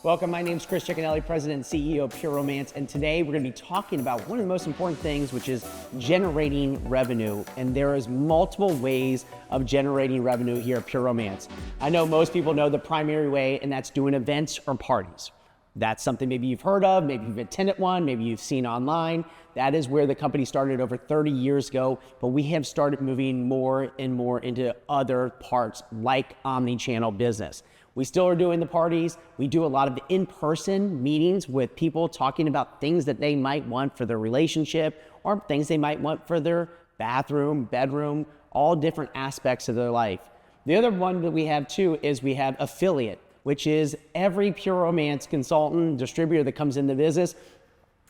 Welcome, my name is Chris Cicconelli, President and CEO of Pure Romance, and today we're going to be talking about one of the most important things, which is generating revenue. And there is multiple ways of generating revenue here at Pure Romance. I know most people know the primary way, and that's doing events or parties. That's something maybe you've heard of, maybe you've attended one, maybe you've seen online. That is where the company started over 30 years ago, but we have started moving more and more into other parts like omni-channel business. We still are doing the parties. We do a lot of the in-person meetings with people talking about things that they might want for their relationship or things they might want for their bathroom, bedroom, all different aspects of their life. The other one that we have too is we have affiliate, which is every Pure Romance consultant, distributor that comes into business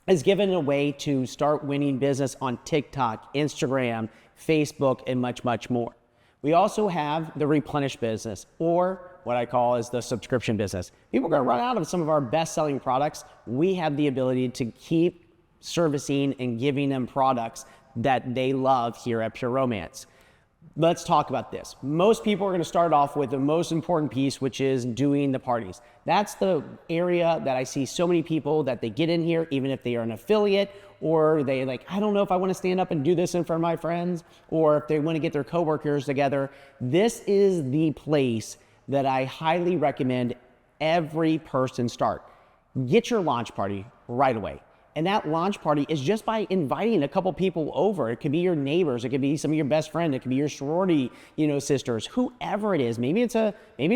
is given a way to start winning business on TikTok, Instagram, Facebook, and much, much more. We also have the replenish business, or what I call is the subscription business. People are going to run out of some of our best-selling products. We have the ability to keep servicing and giving them products that they love here at Pure Romance. Let's talk about this. Most people are going to start off with the most important piece, which is doing the parties. That's the area that I see so many people that they get in here, even if they are an affiliate, or they like, I don't know if I want to stand up and do this in front of my friends, or if they want to get their coworkers together. This is the place that I highly recommend every person start. Get your launch party right away. And that launch party is just by inviting a couple people over. It could be your neighbors, it could be some of your best friends, it could be your sorority, sisters, whoever it is. Maybe it's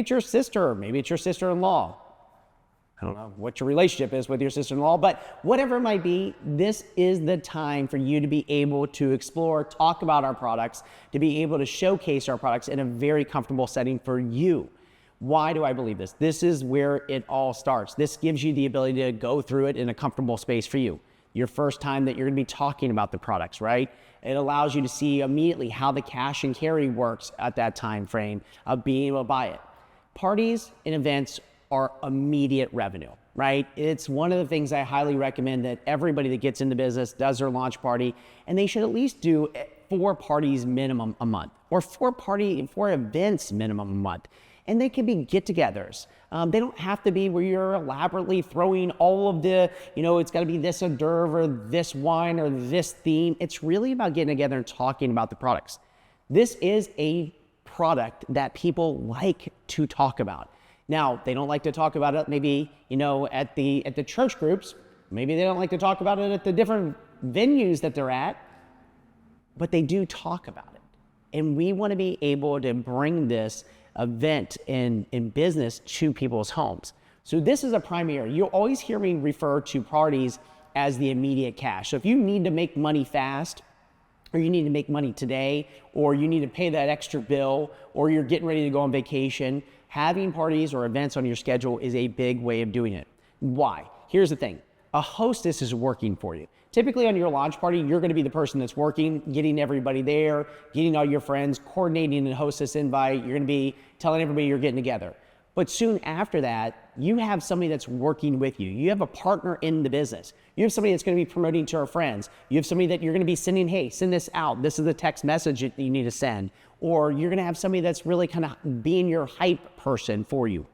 your sister, maybe it's your sister-in-law. I don't know what your relationship is with your sister-in-law, but whatever it might be, this is the time for you to be able to explore, talk about our products, to be able to showcase our products in a very comfortable setting for you. Why do I believe this? This is where it all starts. This gives you the ability to go through it in a comfortable space for you. Your first time that you're going to be talking about the products, right? It allows you to see immediately how the cash and carry works at that time frame of being able to buy it. Parties and events are immediate revenue, right? It's one of the things I highly recommend that everybody that gets into business does their launch party, and they should at least do 4 parties minimum a month, or 4 events minimum a month. And they can be get-togethers. They don't have to be where you're elaborately throwing all of the, it's got to be this hors d'oeuvre or this wine or this theme. It's really about getting together and talking about the products. This is a product that people like to talk about. Now, they don't like to talk about it maybe, at the church groups. Maybe they don't like to talk about it at the different venues that they're at, but they do talk about it. And we want to be able to bring this event in business to people's homes. So this is a primary. You'll always hear me refer to parties as the immediate cash. So if you need to make money fast, or you need to make money today, or you need to pay that extra bill, or you're getting ready to go on vacation, having parties or events on your schedule is a big way of doing it. Why? Here's the thing. A hostess is working for you. Typically on your launch party, you're going to be the person that's working, getting everybody there, getting all your friends, coordinating a hostess invite. You're going to be telling everybody you're getting together. But soon after that, you have somebody that's working with you. You have a partner in the business. You have somebody that's going to be promoting to our friends. You have somebody that you're going to be sending, hey, send this out. This is the text message that you need to send. Or you're going to have somebody that's really kind of being your hype person for you.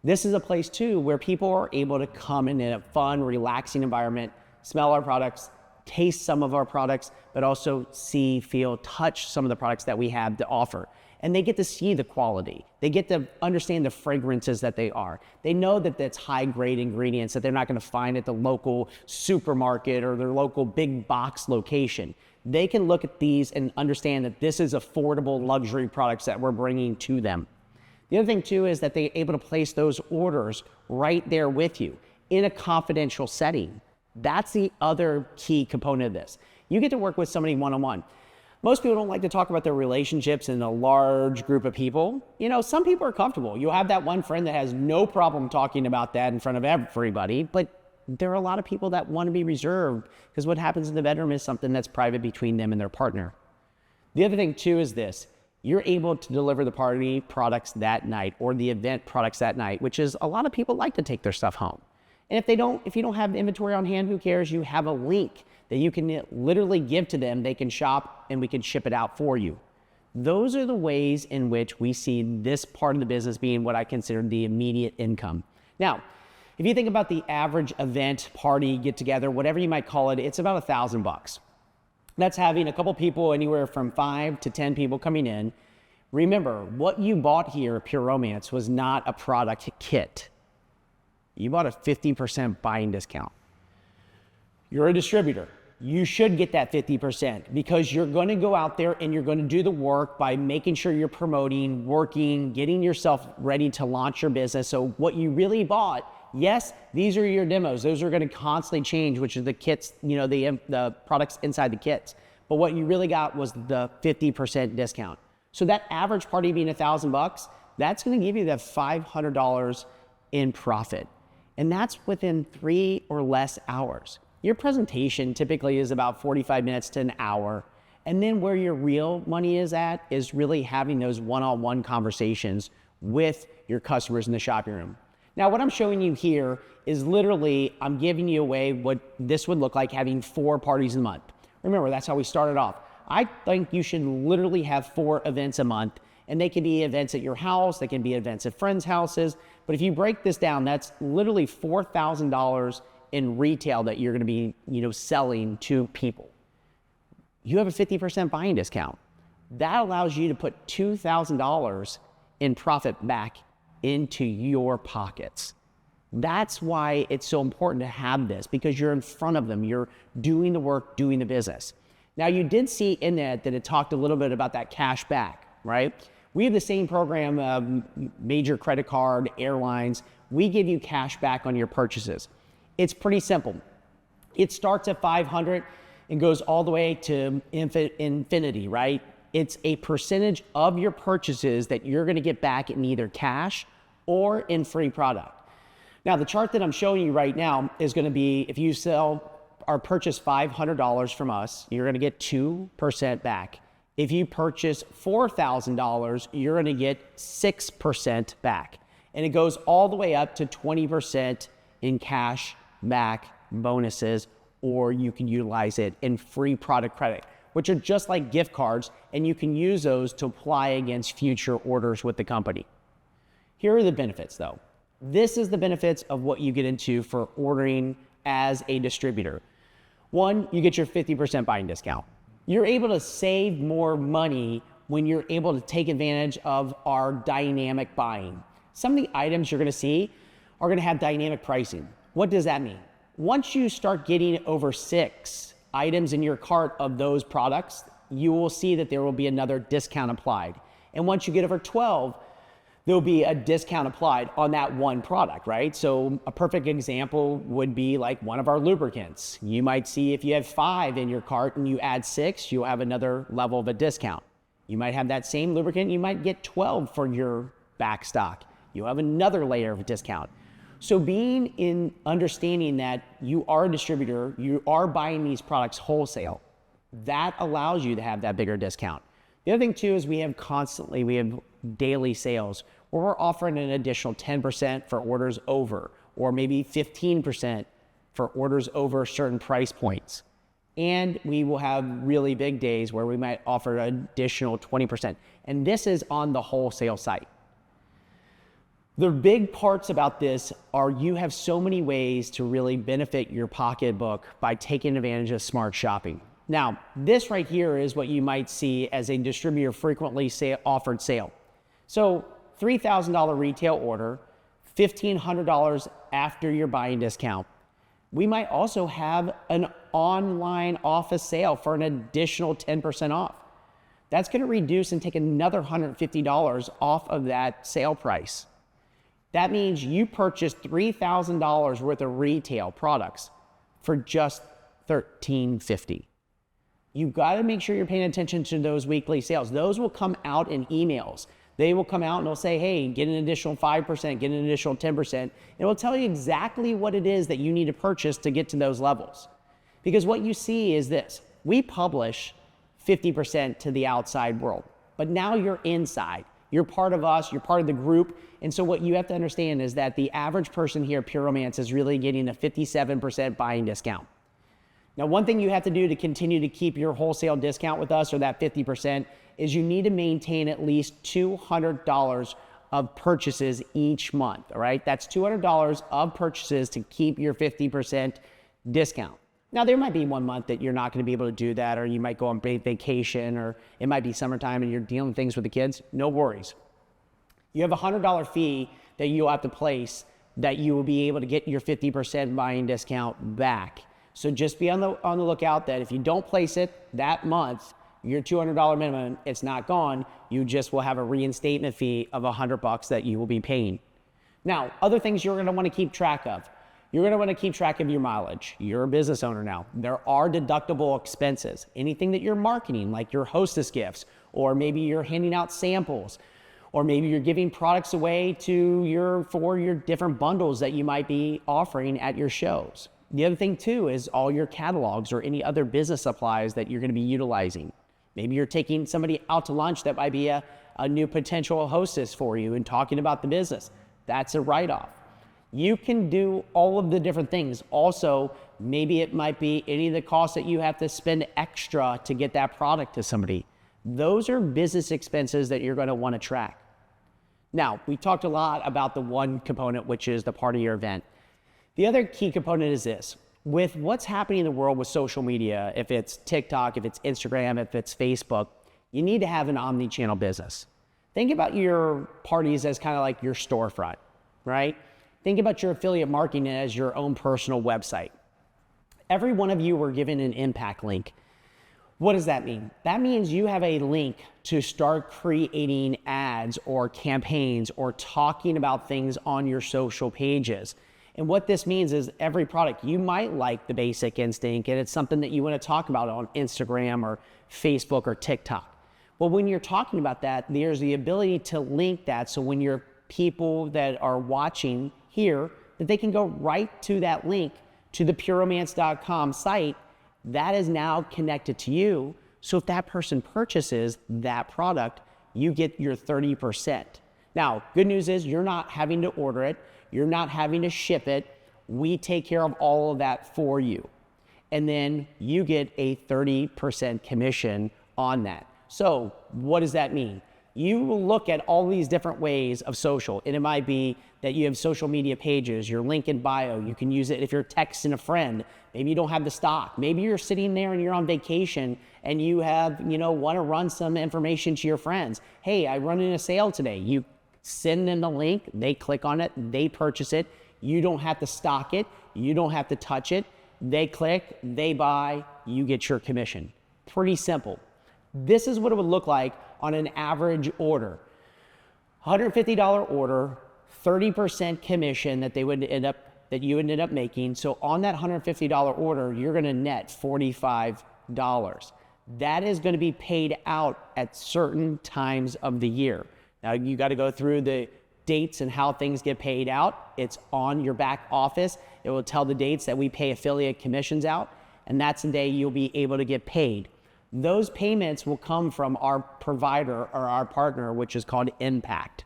This is a place too where people are able to come in a fun, relaxing environment, smell our products, taste some of our products, but also see, feel, touch some of the products that we have to offer. And they get to see the quality. They get to understand the fragrances that they are. They know that that's high-grade ingredients that they're not going to find at the local supermarket or their local big box location. They can look at these and understand that this is affordable luxury products that we're bringing to them. The other thing too is that they're able to place those orders right there with you in a confidential setting. That's the other key component of this. You get to work with somebody one-on-one. Most people don't like to talk about their relationships in a large group of people. Some people are comfortable. You'll have that one friend that has no problem talking about that in front of everybody, but there are a lot of people that want to be reserved because what happens in the bedroom is something that's private between them and their partner. The other thing too is this. You're able to deliver the party products that night or the event products that night, which is a lot of people like to take their stuff home. And if you don't have the inventory on hand, who cares? You have a link that you can literally give to them. They can shop and we can ship it out for you. Those are the ways in which we see this part of the business being what I consider the immediate income. Now, If you think about the average event, party, get together, whatever you might call it, it's about $1,000. That's having a couple people, anywhere from 5 to 10 people coming in. Remember, what you bought here at Pure Romance was not a product kit. You bought a 50% buying discount. You're a distributor. You should get that 50% because you're going to go out there and you're going to do the work by making sure you're promoting, working, getting yourself ready to launch your business. So what you really bought, yes, these are your demos. Those are going to constantly change, which is the kits, the products inside the kits. But what you really got was the 50% discount. So that average party being $1,000, that's going to give you that $500 in profit. And that's within 3 or less hours. Your presentation typically is about 45 minutes to an hour. And then where your real money is at is really having those one-on-one conversations with your customers in the shopping room. Now, what I'm showing you here is literally, I'm giving you away what this would look like having 4 parties a month. Remember, that's how we started off. I think you should literally have 4 events a month, and they can be events at your house, they can be events at friends' houses. But if you break this down, that's literally $4,000 in retail that you're going to be, selling to people. You have a 50% buying discount. That allows you to put $2,000 in profit back into your pockets. That's why it's so important to have this, because you're in front of them. You're doing the work, doing the business. Now, you did see in that it talked a little bit about that cash back, right? We have the same program, major credit card, airlines. We give you cash back on your purchases. It's pretty simple. It starts at $500 and goes all the way to infinity, right? It's a percentage of your purchases that you're going to get back in either cash or in free product. Now, the chart that I'm showing you right now is going to be, if you sell or purchase $500 from us, you're going to get 2% back. If you purchase $4,000, you're going to get 6% back. And it goes all the way up to 20% in cash back bonuses, or you can utilize it in free product credit, which are just like gift cards, and you can use those to apply against future orders with the company. Here are the benefits though. This is the benefits of what you get into for ordering as a distributor. 1, you get your 50% buying discount. You're able to save more money when you're able to take advantage of our dynamic buying. Some of the items you're going to see are going to have dynamic pricing. What does that mean? Once you start getting over 6 items in your cart of those products, you will see that there will be another discount applied. And once you get over 12, there'll be a discount applied on that one product, right? So a perfect example would be like one of our lubricants. You might see if you have 5 in your cart and you add 6, you'll have another level of a discount. You might have that same lubricant, you might get 12 for your back stock. You'll have another layer of discount. So being in understanding that you are a distributor, you are buying these products wholesale, that allows you to have that bigger discount. The other thing too is we have daily sales where we're offering an additional 10% for orders over, or maybe 15% for orders over certain price points. And we will have really big days where we might offer an additional 20%. And this is on the wholesale site. The big parts about this are you have so many ways to really benefit your pocketbook by taking advantage of smart shopping. Now, this right here is what you might see as a distributor frequently offered sale. So $3,000 retail order, $1,500 after your buying discount. We might also have an online office sale for an additional 10% off. That's going to reduce and take another $150 off of that sale price. That means you purchased $3,000 worth of retail products for just $1,350. You've got to make sure you're paying attention to those weekly sales. Those will come out in emails. They will come out and they'll say, hey, get an additional 5%, get an additional 10%. It will tell you exactly what it is that you need to purchase to get to those levels. Because what you see is this. We publish 50% to the outside world, but now you're inside. You're part of us, you're part of the group. And so what you have to understand is that the average person here at Pure Romance is really getting a 57% buying discount. Now, one thing you have to do to continue to keep your wholesale discount with us, or that 50%, is you need to maintain at least $200 of purchases each month, all right? That's $200 of purchases to keep your 50% discount. Now, there might be one month that you're not going to be able to do that, or you might go on vacation, or it might be summertime and you're dealing things with the kids. No worries. You have a $100 fee that you'll have to place that you will be able to get your 50% buying discount back. So just be on the lookout that if you don't place it that month, your $200 minimum, it's not gone. You just will have a reinstatement fee of $100 that you will be paying. Now, other things you're going to want to keep track of. You're going to want to keep track of your mileage. You're a business owner now. There are deductible expenses. Anything that you're marketing, like your hostess gifts, or maybe you're handing out samples, or maybe you're giving products away for your different bundles that you might be offering at your shows. The other thing too is all your catalogs or any other business supplies that you're going to be utilizing. Maybe you're taking somebody out to lunch that might be a new potential hostess for you and talking about the business. That's a write-off. You can do all of the different things. Also, maybe it might be any of the costs that you have to spend extra to get that product to somebody. Those are business expenses that you're going to want to track. Now, we talked a lot about the one component, which is the part of your event. The other key component is this. With what's happening in the world with social media, if it's TikTok, if it's Instagram, if it's Facebook, you need to have an omni-channel business. Think about your parties as kind of like your storefront, right? Think about your affiliate marketing as your own personal website. Every one of you were given an impact link. What does that mean? That means you have a link to start creating ads or campaigns or talking about things on your social pages. And what this means is every product, you might like the Basic Instinct and it's something that you want to talk about on Instagram or Facebook or TikTok. Well, when you're talking about that, there's the ability to link that so when your people that are watching here, that they can go right to that link to the pureromance.com site that is now connected to you. So if that person purchases that product, you get your 30%. Now, good news is you're not having to order it. You're not having to ship it. We take care of all of that for you. And then you get a 30% commission on that. So what does that mean? You will look at all these different ways of social, and it might be that you have social media pages, your link in bio. You can use it if you're texting a friend. Maybe you don't have the stock. Maybe you're sitting there and you're on vacation and you want to run some information to your friends. Hey, I run in a sale today. You send them the link, they click on it, they purchase it. You don't have to stock it. You don't have to touch it. They click, they buy, you get your commission. Pretty simple. This is what it would look like on an average order. $150 order, 30% commission that you would end up making. So on that $150 order, you're going to net $45. That is going to be paid out at certain times of the year. Now you got to go through the dates and how things get paid out. It's on your back office. It will tell the dates that we pay affiliate commissions out, and that's the day you'll be able to get paid. Those payments will come from our provider or our partner, which is called Impact.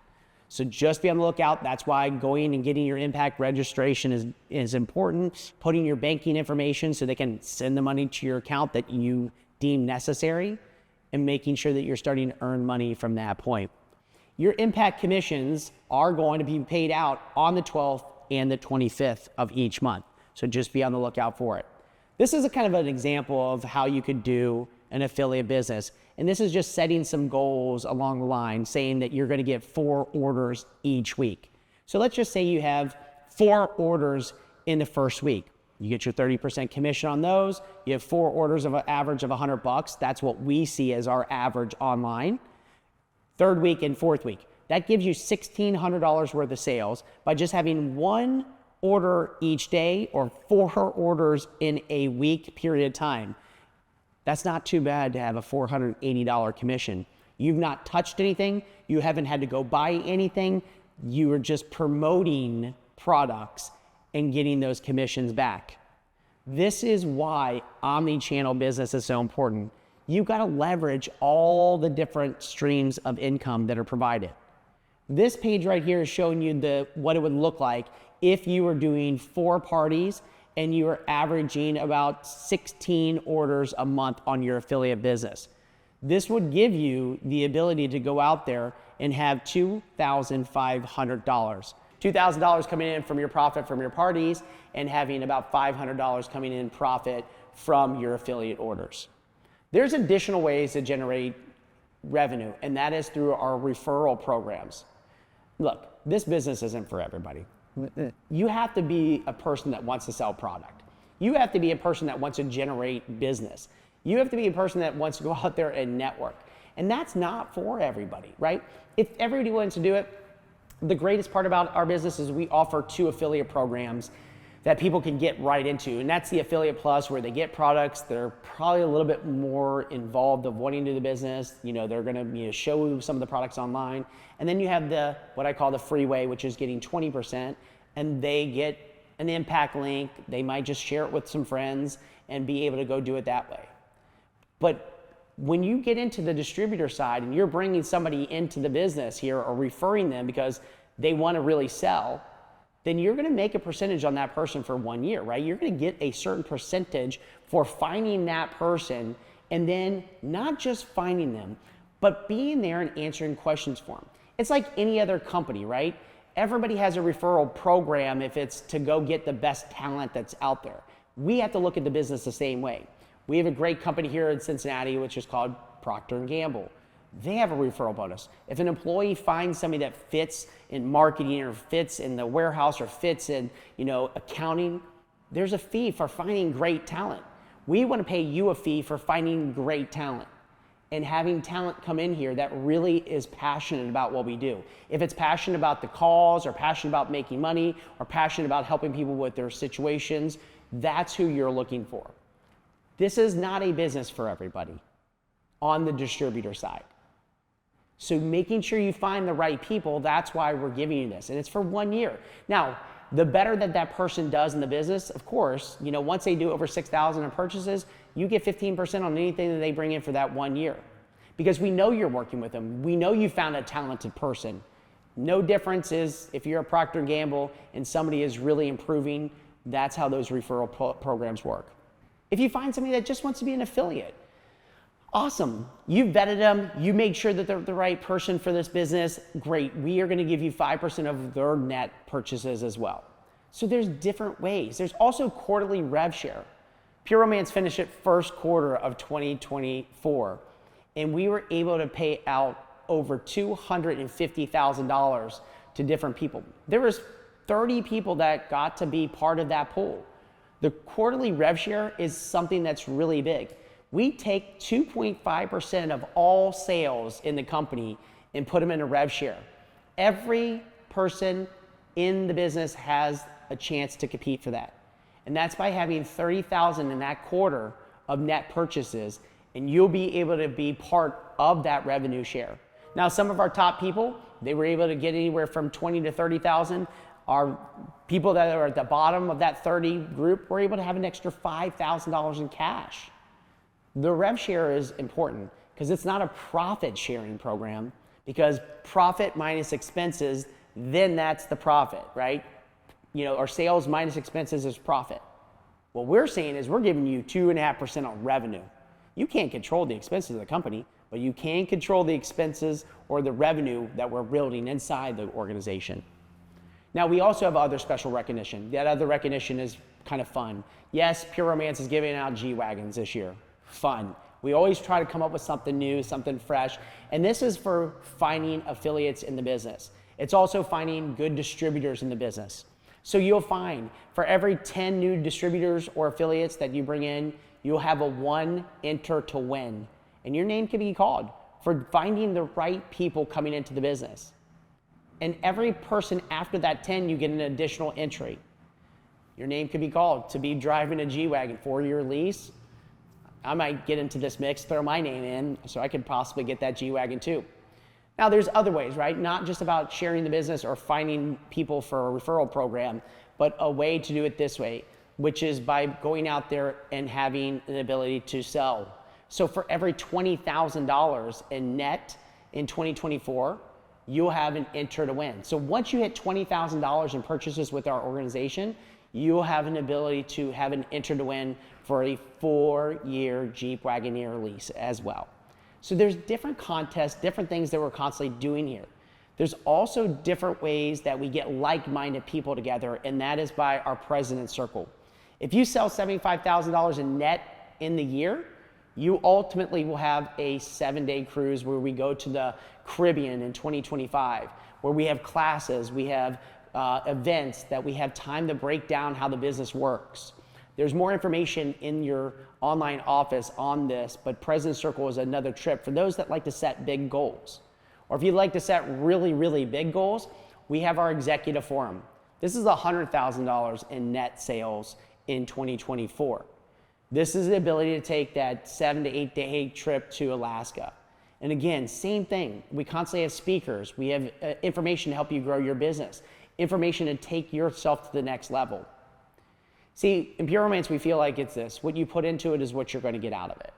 So just be on the lookout. That's why going and getting your Impact registration is important. Putting your banking information so they can send the money to your account that you deem necessary, and making sure that you're starting to earn money from that point. Your Impact commissions are going to be paid out on the 12th and the 25th of each month. So just be on the lookout for it. This is a kind of an example of how you could do an affiliate business. And this is just setting some goals along the line, saying that you're going to get 4 orders each week. So let's just say you have 4 orders in the first week. You get your 30% commission on those. You have 4 orders of an average of $100. That's what we see as our average online. 3rd week and 4th week. That gives you $1,600 worth of sales by just having 1 order each day or 4 orders in a week period of time. That's not too bad to have a $480 commission. You've not touched anything. You haven't had to go buy anything. You are just promoting products and getting those commissions back. This is why omni-channel business is so important. You've got to leverage all the different streams of income that are provided. This page right here is showing you what it would look like if you were doing 4 parties and you are averaging about 16 orders a month on your affiliate business. This would give you the ability to go out there and have $2,500. $2,000 coming in from your profit from your parties and having about $500 coming in profit from your affiliate orders. There's additional ways to generate revenue, and that is through our referral programs. Look, this business isn't for everybody. You have to be a person that wants to sell product. You have to be a person that wants to generate business. You have to be a person that wants to go out there and network. And that's not for everybody, right? If everybody wants to do it, the greatest part about our business is we offer 2 affiliate programs that people can get right into. And that's the Affiliate Plus, where they get products. They're probably a little bit more involved of wanting to do the business. They're gonna show you some of the products online. And then you have the, what I call the freeway, which is getting 20%, and they get an impact link. They might just share it with some friends and be able to go do it that way. But when you get into the distributor side and you're bringing somebody into the business here or referring them because they want to really sell, then you're going to make a percentage on that person for 1 year, right? You're going to get a certain percentage for finding that person, and then not just finding them, but being there and answering questions for them. It's like any other company, right? Everybody has a referral program if it's to go get the best talent that's out there. We have to look at the business the same way. We have a great company here in Cincinnati, which is called Procter & Gamble. They have a referral bonus. If an employee finds somebody that fits in marketing or fits in the warehouse or fits in, accounting, there's a fee for finding great talent. We want to pay you a fee for finding great talent and having talent come in here that really is passionate about what we do. If it's passionate about the cause or passionate about making money or passionate about helping people with their situations, that's who you're looking for. This is not a business for everybody on the distributor side. So making sure you find the right people, that's why we're giving you this. And it's for 1 year. Now, the better that person does in the business, of course, once they do over 6,000 in purchases, you get 15% on anything that they bring in for that 1 year. Because we know you're working with them. We know you found a talented person. No difference is if you're a Procter & Gamble and somebody is really improving, that's how those referral programs work. If you find somebody that just wants to be an affiliate, awesome. You vetted them, you made sure that they're the right person for this business, great. We are gonna give you 5% of their net purchases as well. So there's different ways. There's also quarterly rev share. Pure Romance finished it first quarter of 2024, and we were able to pay out over $250,000 to different people. There was 30 people that got to be part of that pool. The quarterly rev share is something that's really big. We take 2.5% of all sales in the company and put them in a rev share. Every person in the business has a chance to compete for that. And that's by having 30,000 in that quarter of net purchases, and you'll be able to be part of that revenue share. Now, some of our top people, they were able to get anywhere from 20 to 30,000. Our people that are at the bottom of that 30 group were able to have an extra $5,000 in cash. The rev share is important because it's not a profit sharing program, because profit minus expenses, then that's the profit, right? Our sales minus expenses is profit. What we're saying is we're giving you 2.5% on revenue. You can't control the expenses of the company, but you can control the expenses or the revenue that we're building inside the organization. Now, we also have other special recognition. That other recognition is kind of fun. Yes, Pure Romance is giving out G-Wagons this year. Fun. We always try to come up with something new, something fresh. And this is for finding affiliates in the business. It's also finding good distributors in the business. So you'll find for every 10 new distributors or affiliates that you bring in, you'll have a 1 enter to win. And your name can be called for finding the right people coming into the business. And every person after that 10, you get an additional entry. Your name could be called to be driving a G-Wagon, 4-year lease. I might get into this mix, throw my name in, so I could possibly get that G-Wagon too. Now, there's other ways, right? Not just about sharing the business or finding people for a referral program, but a way to do it this way, which is by going out there and having an ability to sell. So for every $20,000 in net in 2024, you'll have an enter to win. So once you hit $20,000 in purchases with our organization, you'll have an ability to have an enter to win for a 4-year Jeep Wagoneer lease as well. So there's different contests, different things that we're constantly doing here. There's also different ways that we get like-minded people together, and that is by our President's Circle. If you sell $75,000 in net in the year, you ultimately will have a 7-day cruise where we go to the Caribbean in 2025, where we have classes, we have events, that we have time to break down how the business works. There's more information in your online office on this, but President's Circle is another trip for those that like to set big goals. Or if you'd like to set really, really big goals, we have our executive forum. This is $100,000 in net sales in 2024. This is the ability to take that 7 to 8 day trip to Alaska. And again, same thing. We constantly have speakers. We have information to help you grow your business, information to take yourself to the next level. See, in Pure Romance, we feel like it's this. What you put into it is what you're going to get out of it.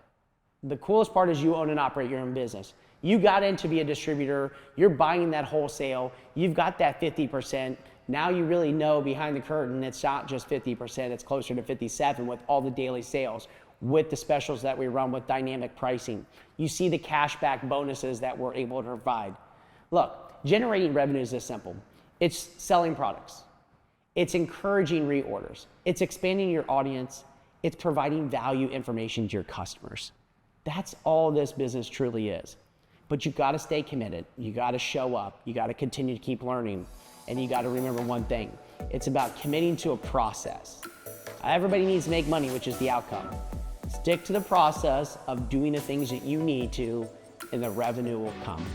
The coolest part is you own and operate your own business. You got in to be a distributor. You're buying that wholesale. You've got that 50%. Now you really know behind the curtain, it's not just 50%, it's closer to 57 with all the daily sales, with the specials that we run with dynamic pricing. You see the cashback bonuses that we're able to provide. Look, generating revenue is this simple. It's selling products. It's encouraging reorders. It's expanding your audience. It's providing value information to your customers. That's all this business truly is. But you gotta stay committed. You gotta show up. You gotta continue to keep learning. And you gotta remember one thing. It's about committing to a process. Everybody needs to make money, which is the outcome. Stick to the process of doing the things that you need to, and the revenue will come.